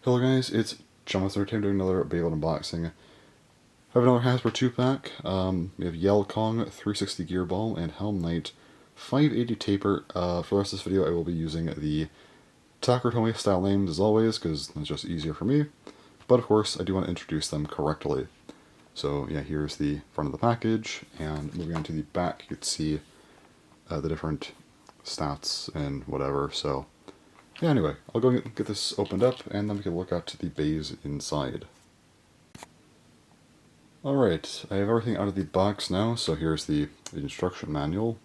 Hello guys, it's John with doing another Beyblade unboxing. I have another Hasbro 2-pack. We have Yell Kong 360 Gear Ball and Helm Knight 580 Taper. For the rest of this video I will be using the Takatomi style names as always, because it's just easier for me. But of course I do want to introduce them correctly. So yeah, here's the front of the package, and moving on to the back you can see the different stats and whatever. So yeah, anyway, I'll go and get this opened up, and then we can look at the bays inside. Alright, I have everything out of the box now, so here's the instruction manual.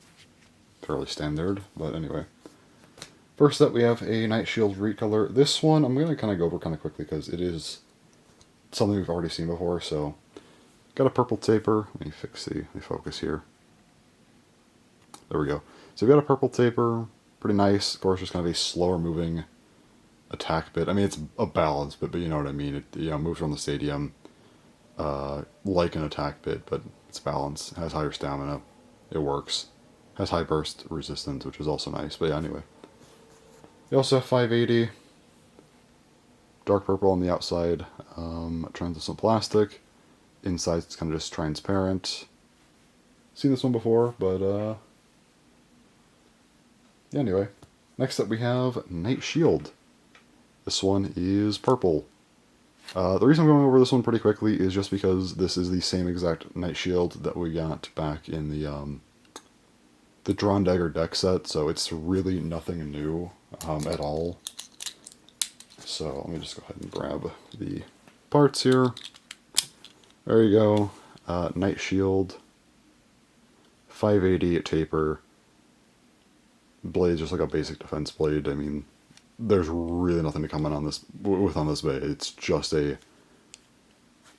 Fairly standard, but anyway. First up we have a KnightShield recolor. This one I'm going to kind of go over kind of quickly because it is something we've already seen before, so... Got a purple taper. Let me fix the focus here. There we go. So we've got a purple taper. Pretty nice. Of course, just kind of a slower moving attack bit. I mean, it's a balance bit, but you know what I mean. It moves around the stadium like an attack bit, but it's balanced. It has higher stamina. It works. Has high burst resistance, which is also nice. But yeah, anyway. You also have 580. Dark purple on the outside. Translucent plastic. Inside it's kind of just transparent. Seen this one before, but yeah, anyway. Next up we have KnightShield. This one is purple. The reason I'm going over this one pretty quickly is just because this is the same exact KnightShield that we got back in the DranDagger Deck Set, so it's really nothing new at all. So let me just go ahead and grab the parts here. There you go. KnightShield, 580 taper. Blade just like a basic defense blade. I mean, there's really nothing to comment on this on this bay. It's just a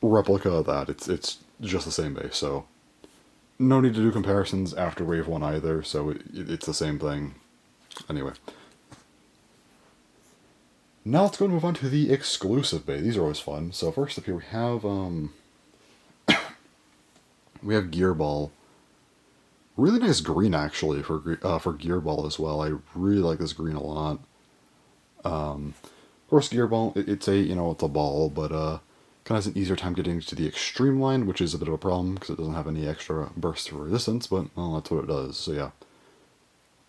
replica of that. It's just the same bay, so no need to do comparisons after Wave 1 either, so it's the same thing. Anyway. Now let's go and move on to the exclusive bay. These are always fun. So first up here we have we have Gear Ball. Really nice green, actually, for Gear Ball as well. I really like this green a lot. Of course, Gear Ball, it's a ball, but kind of has an easier time getting to the extreme line, which is a bit of a problem, because it doesn't have any extra burst of resistance, but, well, that's what it does, so yeah.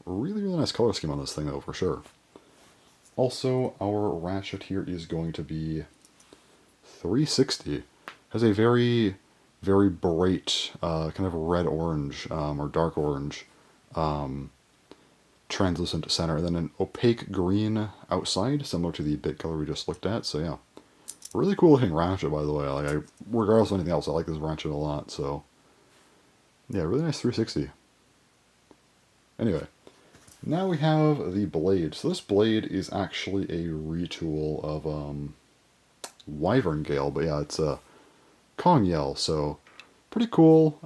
Really, really nice color scheme on this thing, though, for sure. Also, our ratchet here is going to be 360. Has a very... very bright, kind of red-orange, or dark orange, translucent center, and then an opaque green outside, similar to the bit color we just looked at, so yeah. Really cool looking ratchet, by the way. Like, regardless of anything else, I like this ratchet a lot, so... yeah, really nice 360. Anyway, now we have the blade. So this blade is actually a retool of, WyvernGale, but yeah, it's a... KongYell, so pretty cool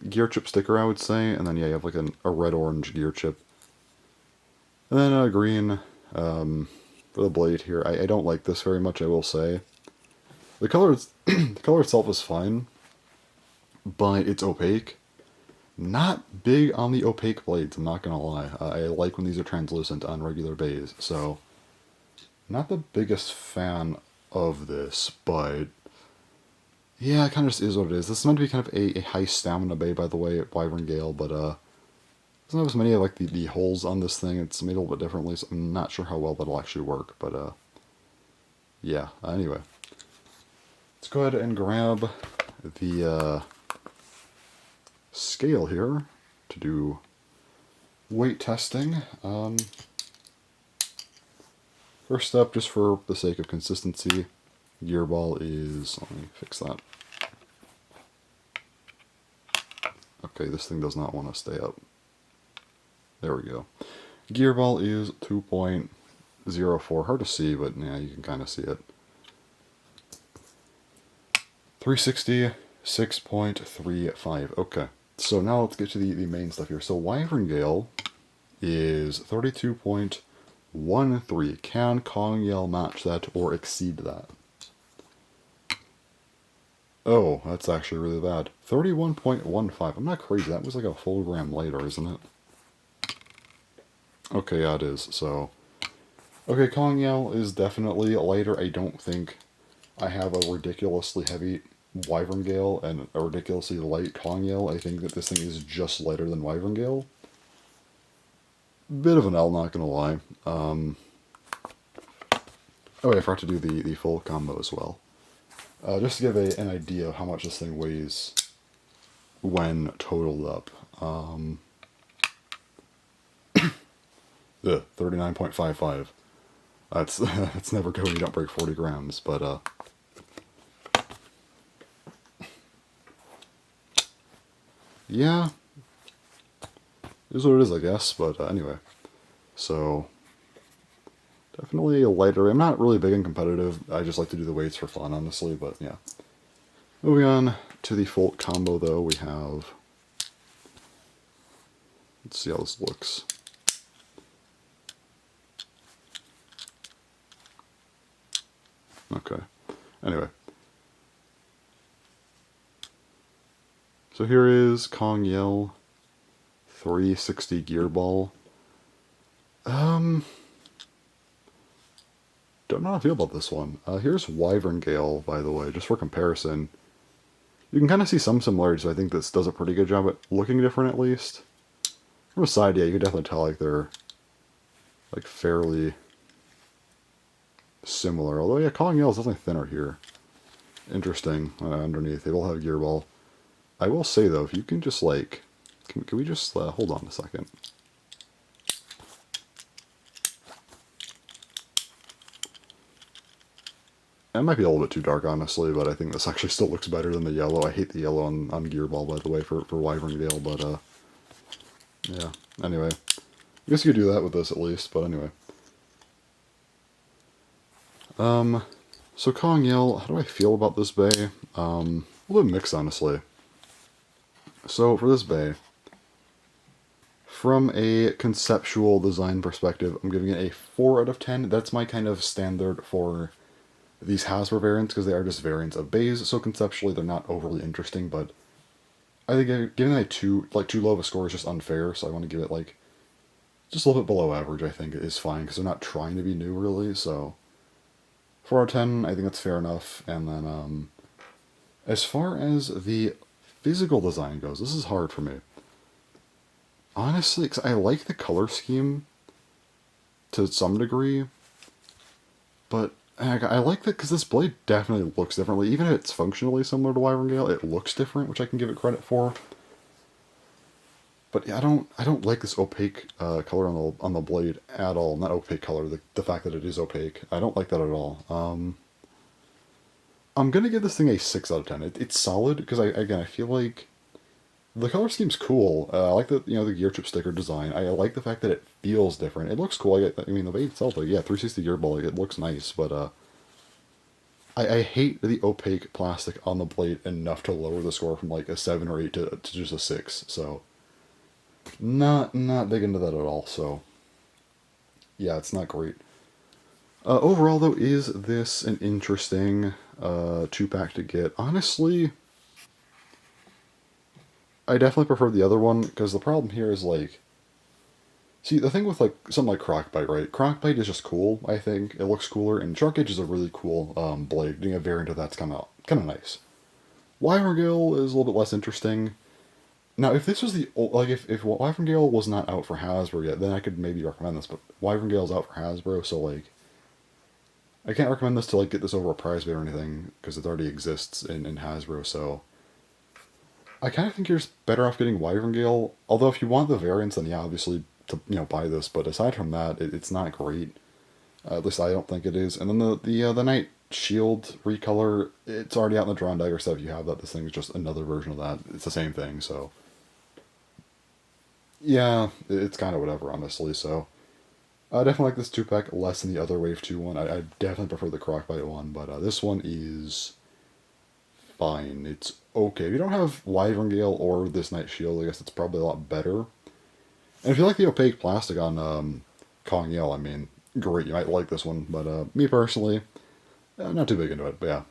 gear chip sticker, I would say, and then yeah, you have like a red-orange gear chip, and then a green for the blade here. I don't like this very much, I will say. The color the color itself is fine, but it's opaque. Not big on the opaque blades, I'm not gonna lie. I like when these are translucent on regular bays, so not the biggest fan of this, but yeah, it kind of just is what it is. This is meant to be kind of a high stamina bay, by the way, at WyvernGale, but doesn't have as many like the holes on this thing. It's made a little bit differently, so I'm not sure how well that'll actually work, but yeah, anyway. Let's go ahead and grab the scale here to do weight testing. First up, just for the sake of consistency, Gear Ball is, let me fix that. Okay, this thing does not want to stay up. There we go. Gear Ball is 2.04. Hard to see, but yeah, you can kind of see it. 360, 6.35. Okay, so now let's get to the main stuff here. So WyvernGale is 32.13. Can KongYell match that or exceed that? Oh, that's actually really bad. 31.15. I'm not crazy. That was like a full gram later, isn't it? Okay, yeah, it is. So, Okay, KongYell is definitely lighter. I don't think I have a ridiculously heavy WyvernGale and a ridiculously light KongYell. I think that this thing is just lighter than WyvernGale. Bit of an L, not gonna lie. Oh, wait, I forgot to do the full combo as well. Just to give an idea of how much this thing weighs when totaled up. 39.55. That's that's never good when you don't break 40 grams, but yeah, it is what it is, I guess. But anyway, so definitely a lighter. I'm not really big and competitive. I just like to do the weights for fun, honestly. But yeah, moving on to the full combo, though, we have. Let's see how this looks. Okay. Anyway. So here is KongYell 360 gear ball. Don't know how I feel about this one. Here's WyvernGale, by the way, just for comparison. You can kind of see some similarities, so I think this does a pretty good job at looking different, at least. From a side, yeah, you can definitely tell like they're like fairly similar. Although, yeah, KongYell is definitely thinner here. Interesting. Underneath, they will have gear ball. I will say though, if you can just like, can we just hold on a second? That might be a little bit too dark, honestly, but I think this actually still looks better than the yellow. I hate the yellow on gear ball, by the way, for WyvernGale, but yeah. Anyway, I guess you could do that with this at least, but anyway. So KongYell, how do I feel about this bay? A little bit mixed, honestly. So for this bay, from a conceptual design perspective, I'm giving it a 4 out of 10. That's my kind of standard for these Hasbro variants, because they are just variants of bays, so conceptually they're not overly interesting, but I think giving it too low of a score is just unfair, so I want to give it like just a little bit below average. I think is fine, because they're not trying to be new really, so 4 out of 10, I think that's fair enough. And then as far as the physical design goes, this is hard for me. Honestly, because I like the color scheme to some degree, but I like that because this blade definitely looks differently. Even if it's functionally similar to WyvernGale, it looks different, which I can give it credit for. But yeah, I don't like this opaque color on the blade at all. Not opaque color, the fact that it is opaque. I don't like that at all. I'm gonna give this thing a 6 out of 10. It's solid because I feel like the color scheme's cool. I like the the gear chip sticker design. I like the fact that it feels different. It looks cool. I mean, the blade itself, like, yeah, 360 gear ball, like, it looks nice, but I hate the opaque plastic on the blade enough to lower the score from like a 7 or 8 to just a 6. So not big into that at all. So yeah, it's not great. Overall, though, is this an interesting 2-pack to get? Honestly, I definitely prefer the other one, because the problem here is, like, see, the thing with, like, something like Crocbite, right? Crocbite is just cool, I think. It looks cooler, and Shark Edge is a really cool blade. Doing a variant of that's kind of nice. WyvernGale is a little bit less interesting. Now, if this was like, if WyvernGale was not out for Hasbro yet, then I could maybe recommend this, but WyvernGale's out for Hasbro, so, like, I can't recommend this to, like, get this over a prize bid or anything, because it already exists in Hasbro, so I kind of think you're just better off getting WyvernGale. Although if you want the variants, then yeah, obviously to buy this. But aside from that, it's not great. At least I don't think it is. And then the KnightShield recolor, it's already out in the DranDagger Set. If you have that, this thing is just another version of that. It's the same thing. So yeah, it's kind of whatever, honestly. So I definitely like this 2-pack less than the other Wave 2 one. I definitely prefer the Crocbite one, but this one is fine. It's okay. If you don't have WyvernGale or this KnightShield, I guess it's probably a lot better. And if you like the opaque plastic on KongYell, I mean, great, you might like this one. But me personally, not too big into it. But yeah,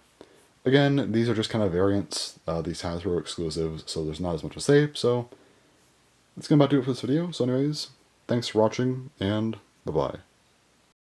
again, these are just kind of variants. These Hasbro exclusives, so there's not as much to say. So that's gonna about do it for this video. So anyways, thanks for watching, and bye-bye.